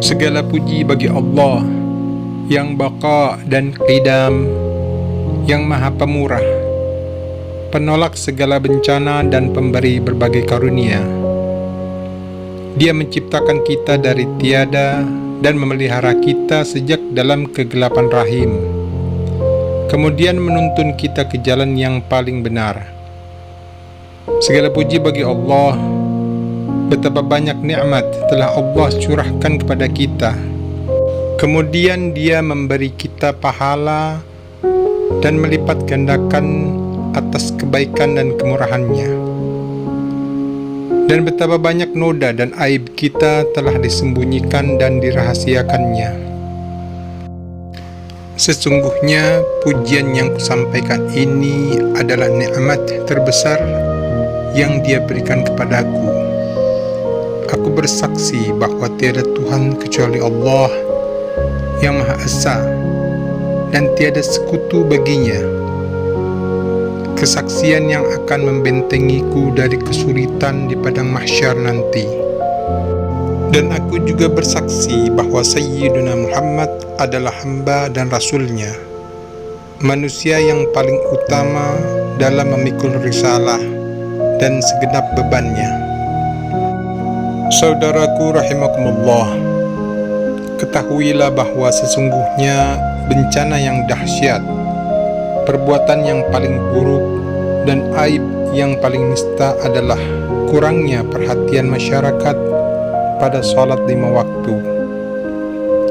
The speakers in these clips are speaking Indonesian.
Segala puji bagi Allah yang baka dan qidam, yang maha pemurah, penolak segala bencana dan pemberi berbagai karunia. Dia menciptakan kita dari tiada dan memelihara kita sejak dalam kegelapan rahim, kemudian menuntun kita ke jalan yang paling benar. Segala puji bagi Allah. Betapa banyak nikmat telah Allah curahkan kepada kita. Kemudian Dia memberi kita pahala dan melipat gandakan atas kebaikan dan kemurahannya. Dan betapa banyak noda dan aib kita telah disembunyikan dan dirahasiakannya. Sesungguhnya pujian yang kusampaikan ini adalah nikmat terbesar yang Dia berikan kepadaku. Aku bersaksi bahwa tiada Tuhan kecuali Allah yang Maha Esa dan tiada sekutu baginya. Kesaksian yang akan membentengiku dari kesulitan di padang mahsyar nanti. Dan aku juga bersaksi bahwa Sayyiduna Muhammad adalah hamba dan rasulnya, manusia yang paling utama dalam memikul risalah dan segenap bebannya. Saudaraku rahimakumullah, ketahuilah bahwa sesungguhnya bencana yang dahsyat, perbuatan yang paling buruk, dan aib yang paling nista adalah kurangnya perhatian masyarakat pada sholat 5 waktu,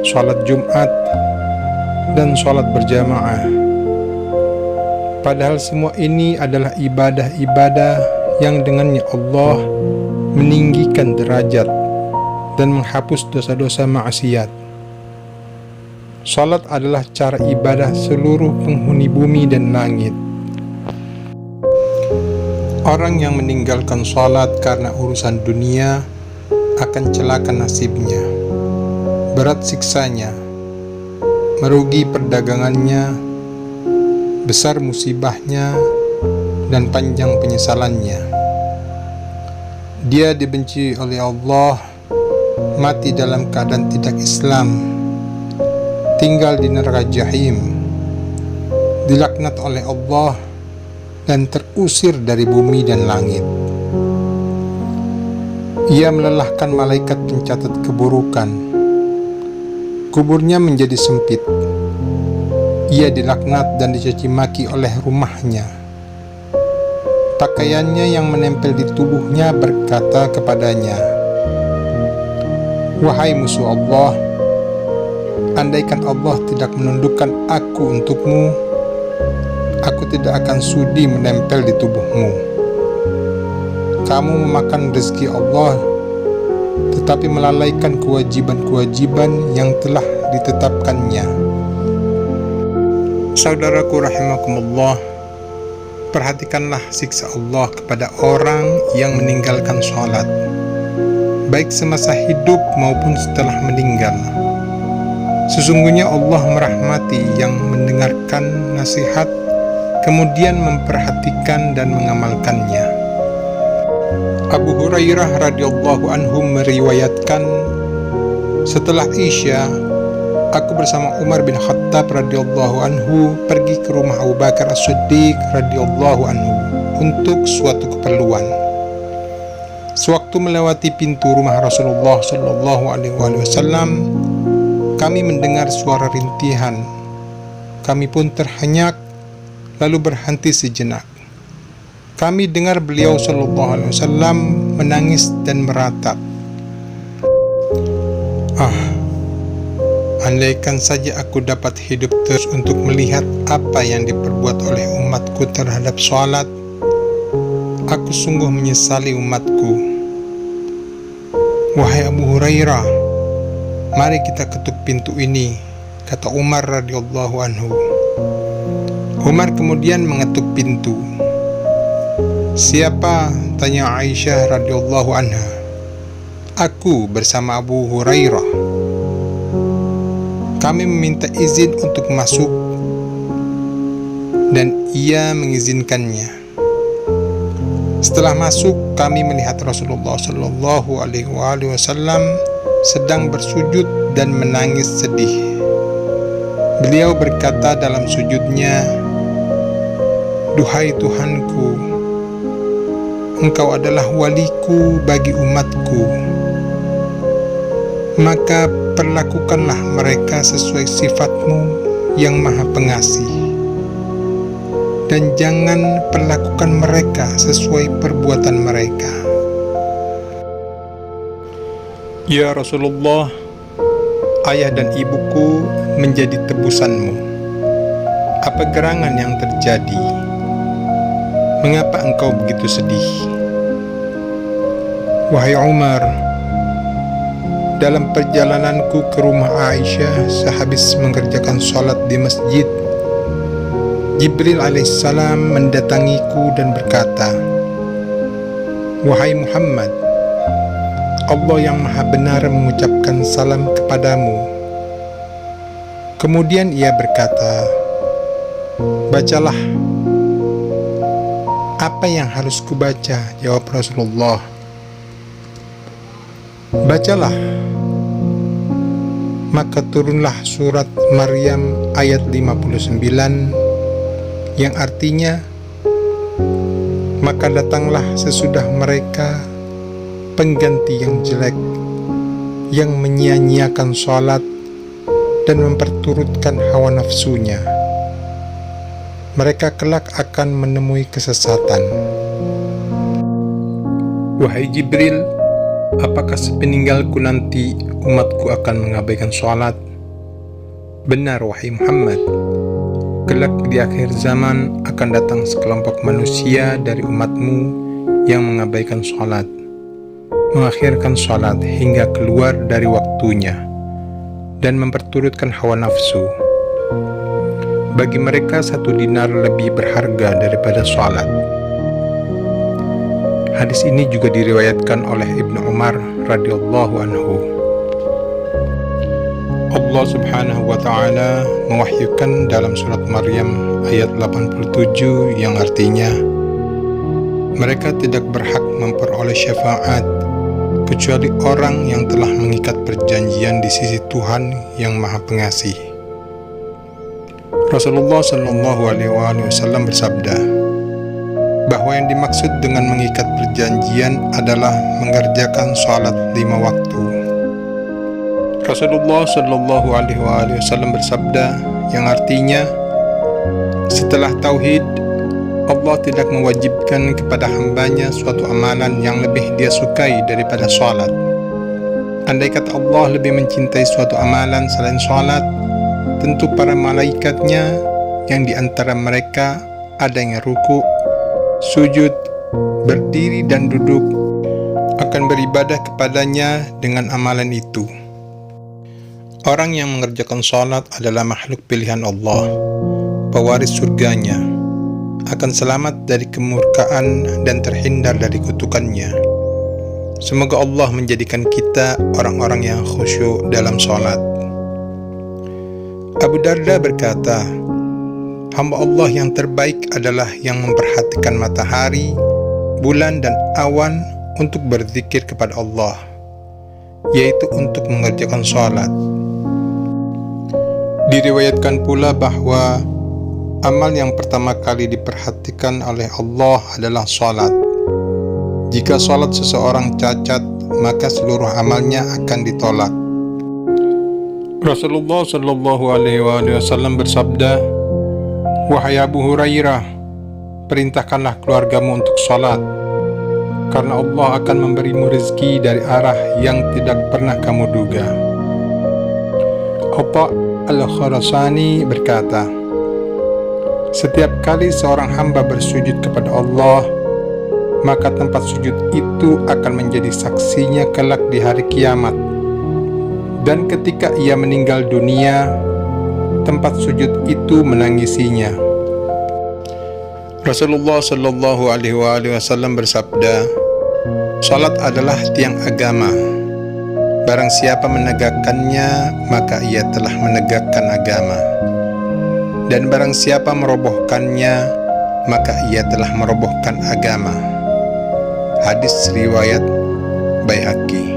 sholat Jumat, dan sholat berjamaah. Padahal semua ini adalah ibadah-ibadah yang dengannya Allah meninggikan derajat dan menghapus dosa-dosa maksiat. Salat adalah cara ibadah seluruh penghuni bumi dan langit. Orang yang meninggalkan salat karena urusan dunia akan celaka nasibnya, berat siksanya, merugi perdagangannya, besar musibahnya, dan panjang penyesalannya. Dia dibenci oleh Allah, mati dalam keadaan tidak Islam, tinggal di neraka jahim, dilaknat oleh Allah, dan terusir dari bumi dan langit. Ia melelahkan malaikat pencatat keburukan. Kuburnya menjadi sempit. Ia dilaknat dan dicaci maki oleh rumahnya. Pakaiannya yang menempel di tubuhnya berkata kepadanya, "Wahai musuh Allah, andaikan Allah tidak menundukkan aku untukmu, aku tidak akan sudi menempel di tubuhmu. Kamu memakan rezeki Allah, tetapi melalaikan kewajiban-kewajiban yang telah ditetapkannya." Saudaraku rahimakumullah, perhatikanlah siksa Allah kepada orang yang meninggalkan sholat, baik semasa hidup maupun setelah meninggal. Sesungguhnya Allah merahmati yang mendengarkan nasihat, kemudian memperhatikan dan mengamalkannya. Abu Hurairah radhiyallahu anhu meriwayatkan, setelah Isya, aku bersama Umar bin Khattab radhiyallahu anhu pergi ke rumah Abu Bakar As-Siddiq radhiyallahu anhu untuk suatu keperluan. Sewaktu melewati pintu rumah Rasulullah sallallahu alaihi wasallam, kami mendengar suara rintihan. Kami pun terhenyak, lalu berhenti sejenak. Kami dengar beliau sallallahu alaihi wasallam menangis dan meratap. Andaikan saja aku dapat hidup terus untuk melihat apa yang diperbuat oleh umatku terhadap sholat, aku sungguh menyesali umatku. Wahai Abu Hurairah, mari kita ketuk pintu ini, kata Umar radhiyallahu anhu. Umar kemudian mengetuk pintu. Siapa? Tanya Aisyah radhiyallahu anha. Aku bersama Abu Hurairah. Kami meminta izin untuk masuk dan ia mengizinkannya. Setelah masuk, kami melihat Rasulullah Shallallahu Alaihi Wasallam sedang bersujud dan menangis sedih. Beliau berkata dalam sujudnya, "Duhai Tuhanku, Engkau adalah waliku bagi umatku. Maka perlakukanlah mereka sesuai sifat-Mu yang Maha Pengasih. Dan jangan perlakukan mereka sesuai perbuatan mereka." Ya Rasulullah, ayah dan ibuku menjadi tebusan-Mu. Apa gerangan yang terjadi? Mengapa engkau begitu sedih? Wahai Umar, dalam perjalananku ke rumah Aisyah sehabis mengerjakan sholat di masjid, Jibril alaihissalam mendatangiku dan berkata, "Wahai Muhammad, Allah yang Maha Benar mengucapkan salam kepadamu." Kemudian ia berkata, "Bacalah." "Apa yang harus kubaca?" jawab Rasulullah. "Bacalah." Maka turunlah surat Maryam ayat 59 yang artinya, "Maka datanglah sesudah mereka pengganti yang jelek, yang menyia-nyiakan sholat dan memperturutkan hawa nafsunya. Mereka kelak akan menemui kesesatan." Wahai Jibril, apakah sepeninggalku nanti umatku akan mengabaikan sholat? Benar wahai Muhammad, kelak di akhir zaman akan datang sekelompok manusia dari umatmu yang mengabaikan sholat, mengakhirkan sholat hingga keluar dari waktunya, dan memperturutkan hawa nafsu. Bagi mereka 1 dinar lebih berharga daripada sholat. Hadis ini juga diriwayatkan oleh Ibnu Umar radhiyallahu anhu. Allah subhanahu wa ta'ala mewahyukan dalam surat Maryam ayat 87 yang artinya, "Mereka tidak berhak memperoleh syafaat kecuali orang yang telah mengikat perjanjian di sisi Tuhan yang Maha Pengasih." Rasulullah Shallallahu Alaihi Wasallam bersabda bahwa yang dimaksud dengan mengikat perjanjian adalah mengerjakan sholat 5 waktu. Rasulullah Shallallahu Alaihi Wasallam bersabda yang artinya, setelah tauhid, Allah tidak mewajibkan kepada hambanya suatu amalan yang lebih dia sukai daripada sholat. Andai kata Allah lebih mencintai suatu amalan selain sholat, tentu para malaikatnya yang diantara mereka ada yang ruku, sujud, berdiri dan duduk akan beribadah kepadanya dengan amalan itu. Orang yang mengerjakan sholat adalah makhluk pilihan Allah, pewaris surganya, akan selamat dari kemurkaan dan terhindar dari kutukannya. Semoga Allah menjadikan kita orang-orang yang khusyuk dalam sholat. Abu Darda berkata, "Hamba Allah yang terbaik adalah yang memperhatikan matahari, bulan dan awan untuk berzikir kepada Allah, yaitu untuk mengerjakan sholat." Diriwayatkan pula bahwa amal yang pertama kali diperhatikan oleh Allah adalah sholat. Jika sholat seseorang cacat, maka seluruh amalnya akan ditolak. Rasulullah Shallallahu Alaihi Wasallam bersabda, "Wahai Abu Hurairah, perintahkanlah keluargamu untuk sholat, karena Allah akan memberimu rezeki dari arah yang tidak pernah kamu duga." Atha al-Khurasani berkata, "Setiap kali seorang hamba bersujud kepada Allah, maka tempat sujud itu akan menjadi saksinya kelak di hari kiamat. Dan ketika ia meninggal dunia, tempat sujud itu menangisinya." Rasulullah Shallallahu Alaihi Wasallam bersabda, "Salat adalah tiang agama. Barang siapa menegakkannya, maka ia telah menegakkan agama. Dan barang siapa merobohkannya, maka ia telah merobohkan agama." Hadis riwayat Baihaqi.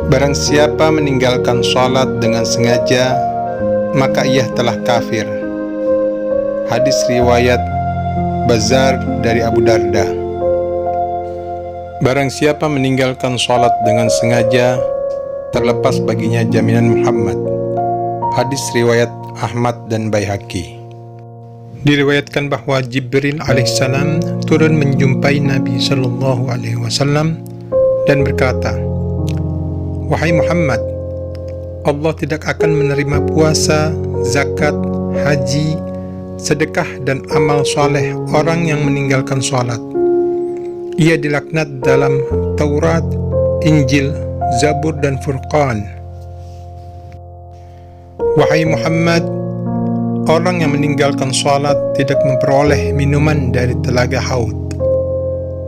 Barang siapa meninggalkan sholat dengan sengaja, maka ia telah kafir. Hadis riwayat Bazar dari Abu Darda. Barang siapa meninggalkan sholat dengan sengaja, terlepas baginya jaminan Muhammad. Hadis riwayat Ahmad dan Baihaqi. Diriwayatkan bahwa Jibril alaihissalam turun menjumpai Nabi Shallallahu Alaihi Wasallam dan berkata, "Wahai Muhammad, Allah tidak akan menerima puasa, zakat, haji, sedekah dan amal soleh orang yang meninggalkan sholat. Ia dilaknat dalam Taurat, Injil, Zabur dan Furqan. Wahai Muhammad, orang yang meninggalkan sholat tidak memperoleh minuman dari telaga Haud,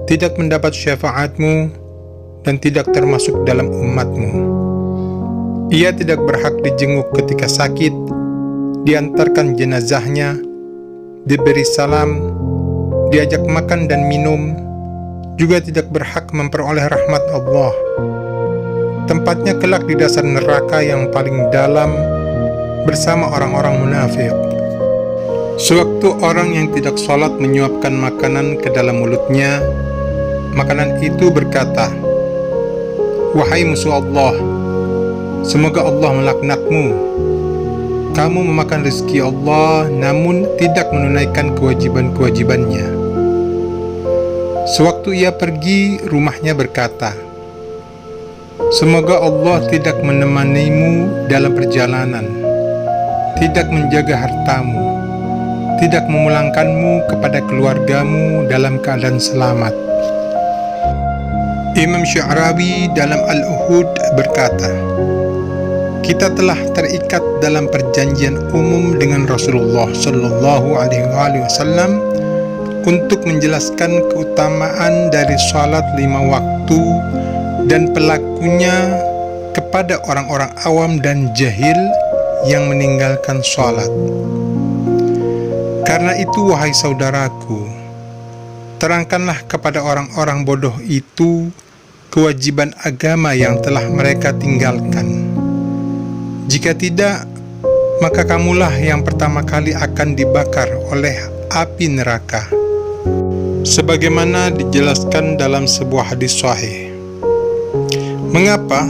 tidak mendapat syafaatmu, dan tidak termasuk dalam umatmu. Ia tidak berhak dijenguk ketika sakit, diantarkan jenazahnya, diberi salam, diajak makan dan minum, juga tidak berhak memperoleh rahmat Allah. Tempatnya kelak di dasar neraka yang paling dalam bersama orang-orang munafik." Sewaktu orang yang tidak sholat menyuapkan makanan ke dalam mulutnya, makanan itu berkata, "Wahai musuh Allah, semoga Allah melaknatmu. Kamu memakan rezeki Allah namun tidak menunaikan kewajiban-kewajibannya." Sewaktu ia pergi, rumahnya berkata, "Semoga Allah tidak menemanimu dalam perjalanan, tidak menjaga hartamu, tidak memulangkanmu kepada keluargamu dalam keadaan selamat." Imam Sya'rawi dalam Al-Uhud berkata, "Kita telah terikat dalam perjanjian umum dengan Rasulullah Shallallahu Alaihi Wasallam untuk menjelaskan keutamaan dari salat 5 waktu dan pelakunya kepada orang-orang awam dan jahil yang meninggalkan salat. Karena itu, wahai saudaraku, terangkanlah kepada orang-orang bodoh itu kewajiban agama yang telah mereka tinggalkan. Jika tidak, maka kamulah yang pertama kali akan dibakar oleh api neraka." Sebagaimana dijelaskan dalam sebuah hadis sahih. Mengapa?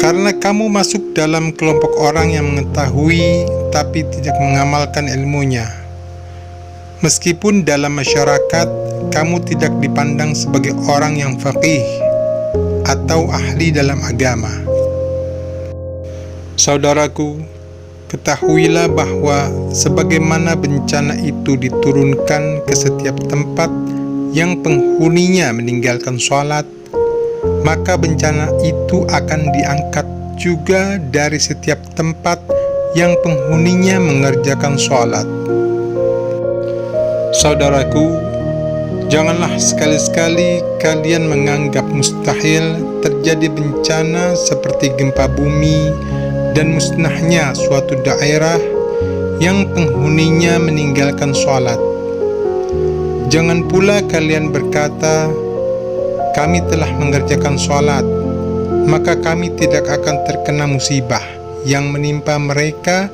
Karena kamu masuk dalam kelompok orang yang mengetahui tapi tidak mengamalkan ilmunya. Meskipun dalam masyarakat kamu tidak dipandang sebagai orang yang faqih atau ahli dalam agama. Saudaraku, ketahuilah bahwa sebagaimana bencana itu diturunkan ke setiap tempat yang penghuninya meninggalkan sholat, maka bencana itu akan diangkat juga dari setiap tempat yang penghuninya mengerjakan sholat. Saudaraku, janganlah sekali-sekali kalian menganggap mustahil terjadi bencana seperti gempa bumi dan musnahnya suatu daerah yang penghuninya meninggalkan sholat. Jangan pula kalian berkata, "Kami telah mengerjakan sholat, maka kami tidak akan terkena musibah yang menimpa mereka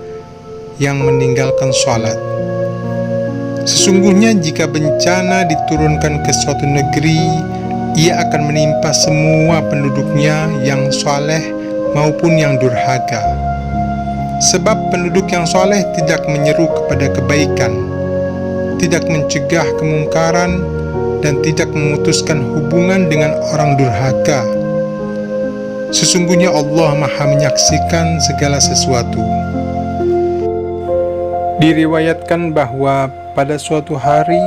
yang meninggalkan sholat." Sesungguhnya jika bencana diturunkan ke suatu negeri, ia akan menimpa semua penduduknya yang saleh maupun yang durhaka. Sebab penduduk yang saleh tidak menyeru kepada kebaikan, tidak mencegah kemungkaran, dan tidak memutuskan hubungan dengan orang durhaka. Sesungguhnya Allah Maha menyaksikan segala sesuatu. Diriwayatkan bahwa pada suatu hari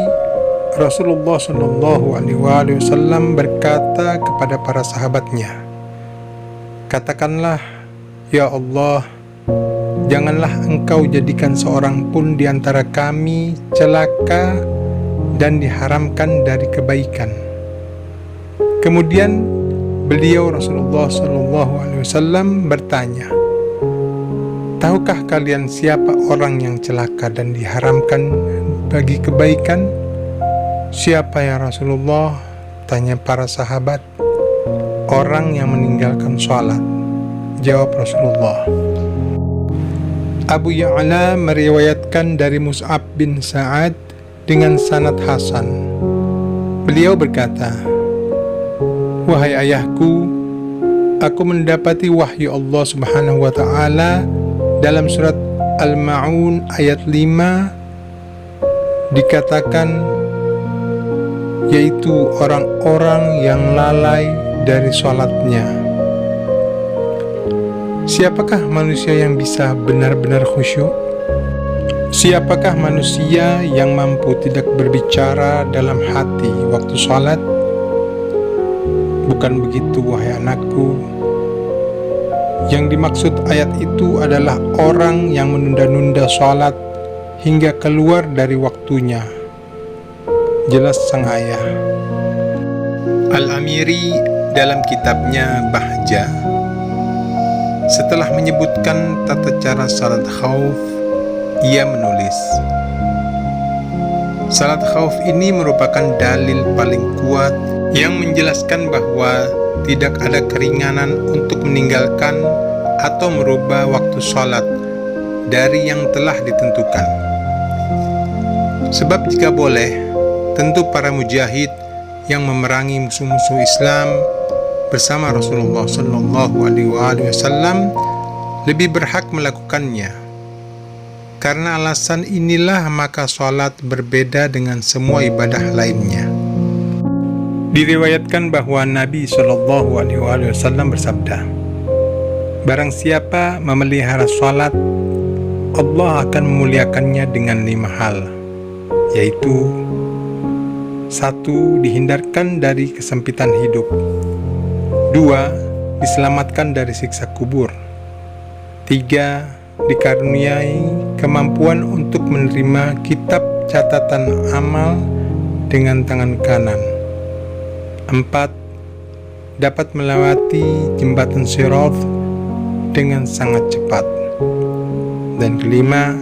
Rasulullah Shallallahu Alaihi Wasallam berkata kepada para sahabatnya, "Katakanlah, ya Allah, janganlah Engkau jadikan seorang pun di antara kami celaka dan diharamkan dari kebaikan." Kemudian beliau Rasulullah Shallallahu Alaihi Wasallam bertanya, "Tahukah kalian siapa orang yang celaka dan diharamkan bagi kebaikan?" "Siapa ya Rasulullah?" tanya para sahabat. orang yang meninggalkan sholat? Jawab Rasulullah. Abu Ya'la meriwayatkan dari Mus'ab bin Sa'ad dengan sanad hasan. Beliau berkata, "Wahai ayahku, aku mendapati wahyu Allah Subhanahu wa ta'ala dalam surat Al-Ma'un ayat 5 dikatakan, yaitu orang-orang yang lalai dari sholatnya. Siapakah manusia yang bisa benar-benar khusyuk? Siapakah manusia yang mampu tidak berbicara dalam hati waktu sholat? Bukan begitu, wahai anakku. Yang dimaksud ayat itu adalah orang yang menunda-nunda sholat hingga keluar dari waktunya. Jelas sang ayah." Al-Amiri dalam kitabnya Bahja, setelah menyebutkan tata cara salat khauf, ia menulis, salat khauf ini merupakan dalil paling kuat yang menjelaskan bahwa tidak ada keringanan untuk meninggalkan atau merubah waktu salat dari yang telah ditentukan. Sebab jika boleh, tentu para mujahid yang memerangi musuh-musuh Islam bersama Rasulullah SAW lebih berhak melakukannya. Karena alasan inilah maka sholat berbeda dengan semua ibadah lainnya. Diriwayatkan bahwa Nabi SAW bersabda, "Barang siapa memelihara sholat, Allah akan memuliakannya dengan 5 hal, yaitu 1. Dihindarkan dari kesempitan hidup. 2. Diselamatkan dari siksa kubur. 3. Dikaruniai kemampuan untuk menerima kitab catatan amal dengan tangan kanan. 4. Dapat melewati jembatan Sirat dengan sangat cepat. Dan kelima,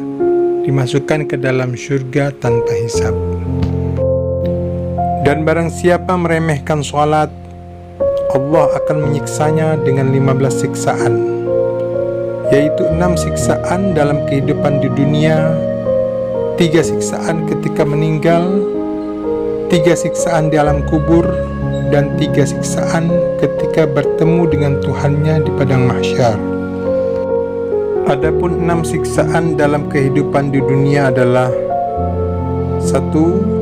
dimasukkan ke dalam surga tanpa hisab. Dan barang siapa meremehkan sholat, Allah akan menyiksanya dengan 15 siksaan, yaitu 6 siksaan dalam kehidupan di dunia, 3 siksaan ketika meninggal, 3 siksaan di alam kubur, dan 3 siksaan ketika bertemu dengan Tuhannya di padang mahsyar. Adapun 6 siksaan dalam kehidupan di dunia adalah: 1.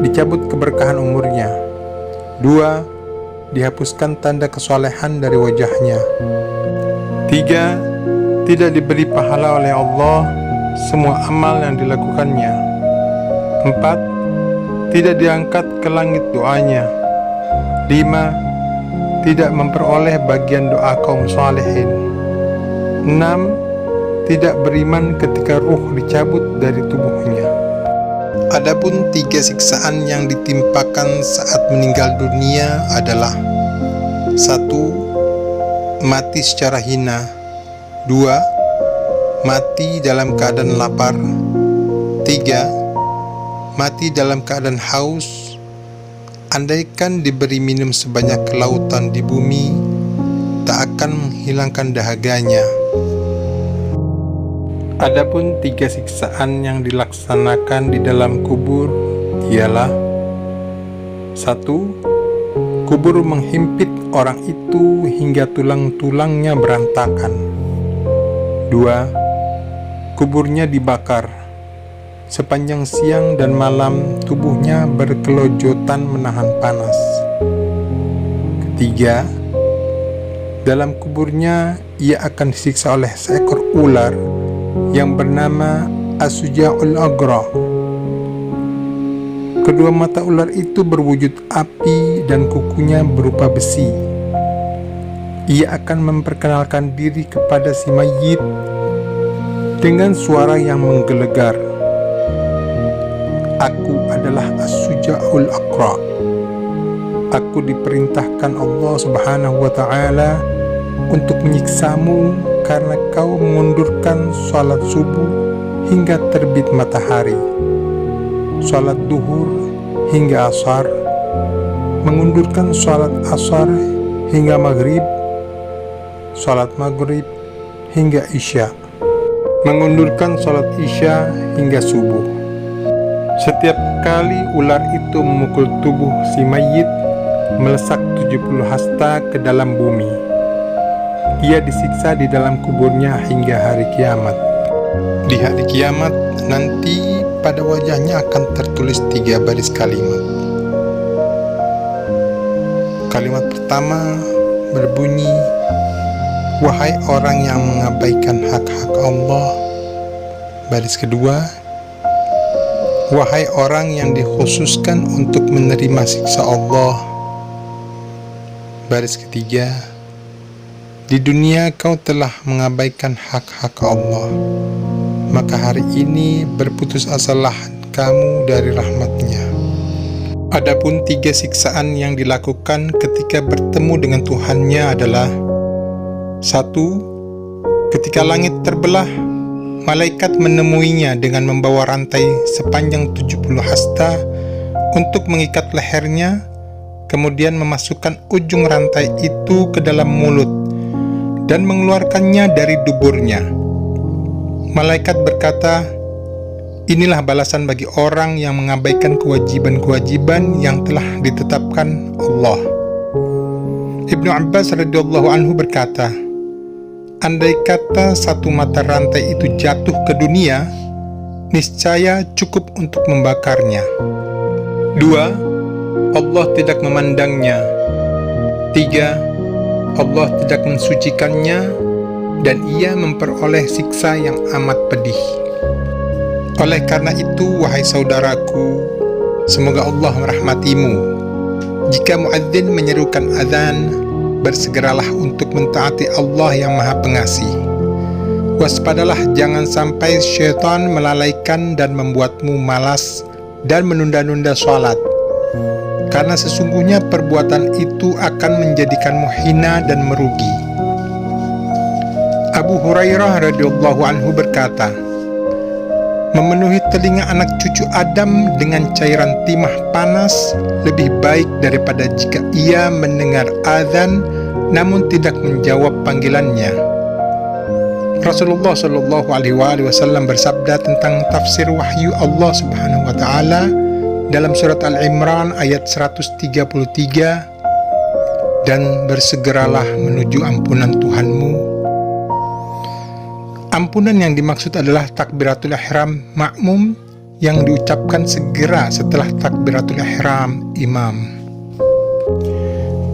Dicabut keberkahan umurnya. 2. Dihapuskan tanda kesolehan dari wajahnya. 3. Tidak diberi pahala oleh Allah semua amal yang dilakukannya. 4. Tidak diangkat ke langit doanya. 5. Tidak memperoleh bagian doa kaum salihin. 6. Tidak beriman ketika ruh dicabut dari tubuhnya. Adapun 3 siksaan yang ditimpakan saat meninggal dunia adalah: 1. Mati secara hina. 2. Mati dalam keadaan lapar. 3. Mati dalam keadaan haus. Andaikan diberi minum sebanyak lautan di bumi, tak akan menghilangkan dahaganya. Adapun 3 siksaan yang dilaksanakan di dalam kubur ialah: 1. Kubur menghimpit orang itu hingga tulang-tulangnya berantakan. 2. Kuburnya dibakar. Sepanjang siang dan malam tubuhnya berkelojotan menahan panas. 3. Dalam kuburnya ia akan disiksa oleh seekor ular yang bernama As-Suja'ul Aghra. Kedua mata ular itu berwujud api dan kukunya berupa besi. Ia akan memperkenalkan diri kepada si mayit dengan suara yang menggelegar, "Aku adalah As-Suja'ul Aghra. Aku diperintahkan Allah Subhanahu wa ta'ala untuk menyiksamu karena kau mengundurkan sholat subuh hingga terbit matahari, sholat duhur hingga asar, mengundurkan sholat asar hingga maghrib, sholat maghrib hingga isya, mengundurkan sholat isya hingga subuh. Setiap kali ular itu memukul tubuh si mayit, melesak 70 hasta ke dalam bumi. Ia disiksa di dalam kuburnya hingga hari kiamat. Di hari kiamat nanti pada wajahnya akan tertulis 3 baris kalimat. Kalimat pertama berbunyi, "Wahai orang yang mengabaikan hak-hak Allah." Baris kedua, "Wahai orang yang dikhususkan untuk menerima siksa Allah." Baris ketiga, "Di dunia kau telah mengabaikan hak-hak Allah, maka hari ini berputus asalah kamu dari rahmat-Nya." Adapun 3 siksaan yang dilakukan ketika bertemu dengan Tuhannya adalah: 1. Ketika langit terbelah, malaikat menemuinya dengan membawa rantai sepanjang 70 hasta untuk mengikat lehernya, kemudian memasukkan ujung rantai itu ke dalam mulut dan mengeluarkannya dari duburnya. Malaikat berkata, "Inilah balasan bagi orang yang mengabaikan kewajiban-kewajiban yang telah ditetapkan Allah." Ibnu Abbas radhiyallahu anhu berkata, andai kata satu mata rantai itu jatuh ke dunia, niscaya cukup untuk membakarnya. 2. Allah tidak memandangnya. 3. Allah tidak mensucikannya, dan ia memperoleh siksa yang amat pedih. Oleh karena itu, wahai saudaraku, semoga Allah merahmatimu. Jika muadzin menyerukan azan, bersegeralah untuk mentaati Allah yang Maha Pengasih. Waspadalah jangan sampai syaitan melalaikan dan membuatmu malas dan menunda-nunda sholat, karena sesungguhnya perbuatan itu akan menjadikanmu hina dan merugi. Abu Hurairah radhiyallahu anhu berkata, memenuhi telinga anak cucu Adam dengan cairan timah panas lebih baik daripada jika ia mendengar azan namun tidak menjawab panggilannya. Rasulullah Shallallahu Alaihi Wasallam bersabda tentang tafsir wahyu Allah Subhanahu Wa Taala dalam surat Al-Imran ayat 133, dan bersegeralah menuju ampunan Tuhanmu. Ampunan yang dimaksud adalah takbiratul ihram makmum yang diucapkan segera setelah takbiratul ihram imam.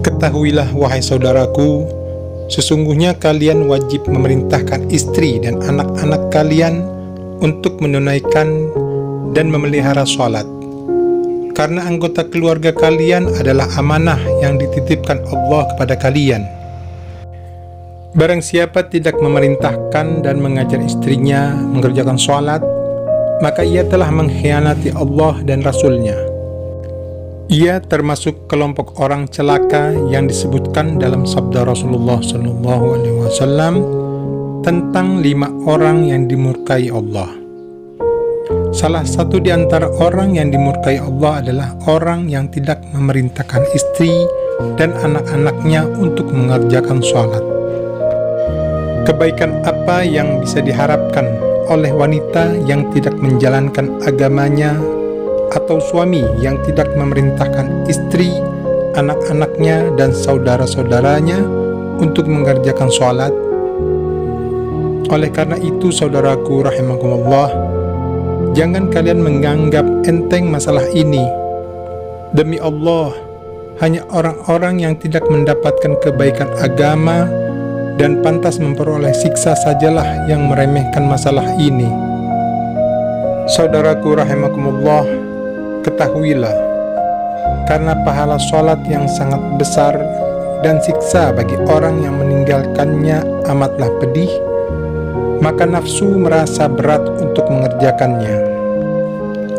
Ketahuilah wahai saudaraku, sesungguhnya kalian wajib memerintahkan istri dan anak-anak kalian untuk menunaikan dan memelihara sholat, karena anggota keluarga kalian adalah amanah yang dititipkan Allah kepada kalian. Barang siapa tidak memerintahkan dan mengajar istrinya mengerjakan sholat, maka ia telah mengkhianati Allah dan Rasul-Nya. Ia termasuk kelompok orang celaka yang disebutkan dalam sabda Rasulullah SAW tentang 5 orang yang dimurkai Allah. Salah satu di antara orang yang dimurkai Allah adalah orang yang tidak memerintahkan istri dan anak-anaknya untuk mengerjakan sholat. Kebaikan apa yang bisa diharapkan oleh wanita yang tidak menjalankan agamanya, atau suami yang tidak memerintahkan istri, anak-anaknya, dan saudara-saudaranya untuk mengerjakan sholat? Oleh karena itu, saudaraku rahimakumullah, jangan kalian menganggap enteng masalah ini. Demi Allah, hanya orang-orang yang tidak mendapatkan kebaikan agama dan pantas memperoleh siksa sajalah yang meremehkan masalah ini. Saudaraku rahimakumullah, ketahuilah, karena pahala sholat yang sangat besar dan siksa bagi orang yang meninggalkannya amatlah pedih, maka nafsu merasa berat untuk mengerjakannya.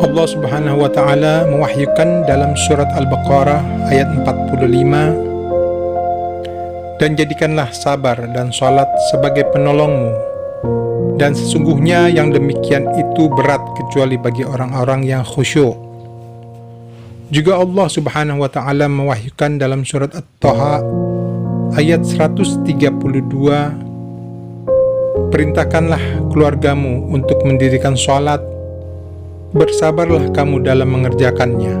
Allah Subhanahu wa Ta'ala mewahyukan dalam surat Al-Baqarah ayat 45, dan jadikanlah sabar dan sholat sebagai penolongmu, dan sesungguhnya yang demikian itu berat kecuali bagi orang-orang yang khusyuk. Juga Allah Subhanahu wa Ta'ala mewahyukan dalam surat At-Taha ayat 132, perintahkanlah keluargamu untuk mendirikan sholat, bersabarlah kamu dalam mengerjakannya.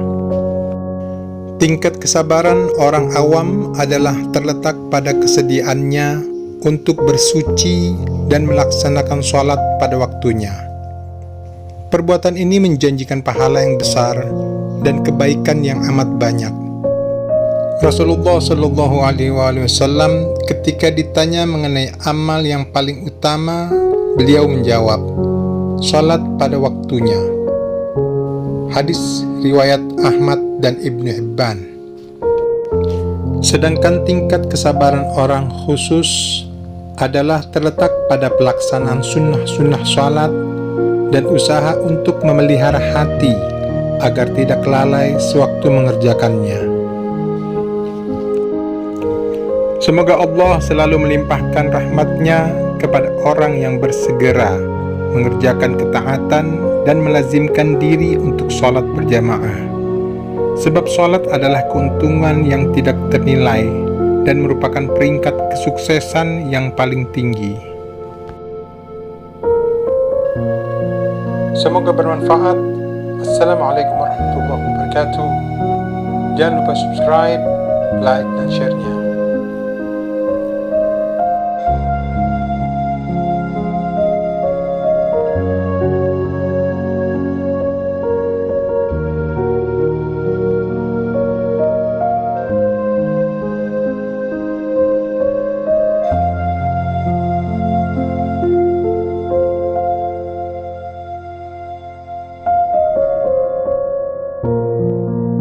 Tingkat kesabaran orang awam adalah terletak pada kesediaannya untuk bersuci dan melaksanakan sholat pada waktunya. Perbuatan ini menjanjikan pahala yang besar dan kebaikan yang amat banyak. Rasulullah Shallallahu Alaihi Wasallam ketika ditanya mengenai amal yang paling utama, beliau menjawab, salat pada waktunya. Hadis riwayat Ahmad dan Ibnu Hibban. Sedangkan tingkat kesabaran orang khusus adalah terletak pada pelaksanaan sunnah-sunnah salat dan usaha untuk memelihara hati agar tidak lalai sewaktu mengerjakannya. Semoga Allah selalu melimpahkan rahmat-Nya kepada orang yang bersegera mengerjakan ketaatan dan melazimkan diri untuk sholat berjamaah. Sebab sholat adalah keuntungan yang tidak ternilai dan merupakan peringkat kesuksesan yang paling tinggi. Semoga bermanfaat. Assalamualaikum warahmatullahi wabarakatuh. Jangan lupa subscribe, like, dan share-nya.